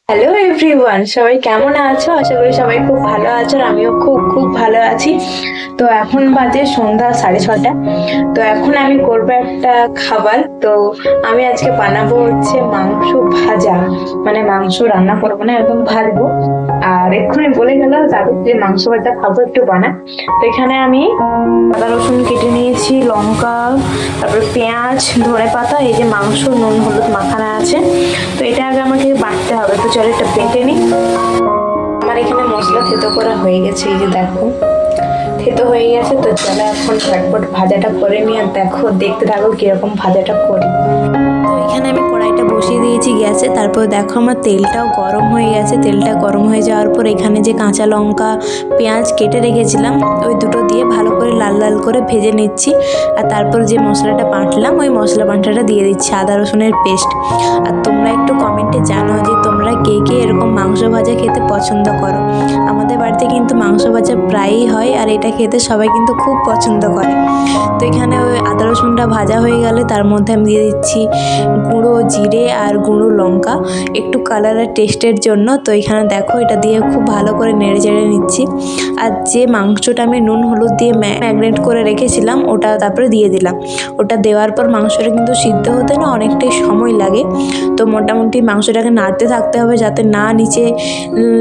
Hello everyone, সবাই কেমন আছো? আশা করি সবাই খুব ভালো আছো আর আমিও খুব খুব ভালো আছি। তো এখন বাজে সন্ধ্যা 6:30। তো এখন আমি করবো একটা খাবার। তো আমি আজকে বানাবো হচ্ছে মাংস ভাজা, মানে মাংস রান্না করবো না, একদম ভাজবো। আর এক্ষুনি বলে গেল দাদু যে মাংস ভাজা খাবো, একটু বানা। তো এখানে আমি আদা রসুন কেটে নিয়েছি, লঙ্কা, তারপরে পেঁয়াজ, ধনে পাতা, এই যে মাংস, নুন হলুদ মাখানো আছে। তো এটা আগে আমাকে বাটতে হবে, তো চলো এটা বেটে নিই। আমার এখানে মশলা থেতো করা হয়ে গেছে, এই যে দেখো থেতো হয়ে গেছে। তো চলো এখন ঝটপট ভাজাটা করে নিই, আর দেখো দেখতে থাকো কিরকম ভাজাটা করি। তো এখানে আমি কড়াইটা বসিয়ে দিয়েছি গ্যাসে। তারপর দেখো আমার তেলটাও গরম হয়ে গেছে। তেলটা গরম হয়ে যাওয়ার পর এখানে যে কাঁচা লঙ্কা পেঁয়াজ কেটে রেখেছিলাম ওই দুটো দিয়ে ভালো করে লাল লাল করে ভেজে নিচ্ছি। আর তারপর যে মশলাটা বাটলাম ওই মশলা বাটাটা দিয়ে দিচ্ছি, আদা রসুনের পেস্ট। আর তোমরা একটু কমেন্টে জানো যে তোমরা কে কে এরকম মাংস ভাজা খেতে পছন্দ করো। আমাদের বাড়িতে কিন্তু মাংস ভাজা প্রায়ই হয়, আর এটা খেতে সবাই কিন্তু খুব পছন্দ করে। তো এখানে ওই আদা রসুনটা ভাজা হয়ে গেলে তার মধ্যে আমি দিয়ে দিচ্ছি গুঁড়ো জিরে আর গুঁড়ো লঙ্কা, একটু কালারের টেস্টের জন্য। তো এখানে দেখো এটা দিয়ে খুব ভালো করে নেড়ে চেড়ে নিচ্ছি। আর যে মাংসটা আমি নুন হলুদ দিয়ে ম্যাগনেট করে রেখেছিলাম ওটা তারপরে দিয়ে দিলাম। ওটা দেওয়ার পর মাংসটা কিন্তু সিদ্ধ হতে না অনেকটাই সময় লাগে। তো মোটামুটি মাংসটাকে নাড়তে থাকতে হবে যাতে না নিচে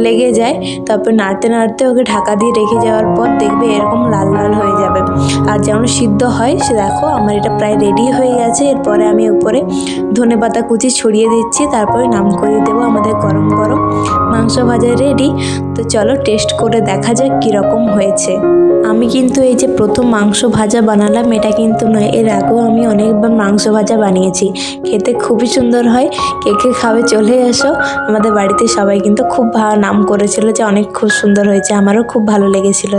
লেগে যায়। তারপর নাড়তে নাড়তে ওকে ঢাকা দিয়ে রেখে যাওয়ার পর দেখবে এরকম লাল লাল হয়ে যাবে, আর যেমন সিদ্ধ হয়। সে দেখো আমার এটা প্রায় রেডি হয়ে গেছে। এরপরে আমি উপরে ধনেপাতা কুচি ছড়িয়ে দিচ্ছি, তারপরে নাম করিয়ে দেবো আমাদের গরম গরম মাংস ভাজা রেডি। তো চলো টেস্ট করে দেখা যাক কীরকম হয়েছে। আমি কিন্তু এই যে প্রথম মাংস ভাজা বানালাম এটা কিন্তু নয়, এর আগেও আমি অনেকবার মাংস ভাজা বানিয়েছি, খেতে খুবই সুন্দর হয়। কে কে খাবে চলে এসো। আমাদের বাড়িতে সবাই কিন্তু খুব নাম করেছিল যে অনেক খুব সুন্দর হয়েছে, আমারও খুব ভালো লেগেছিল।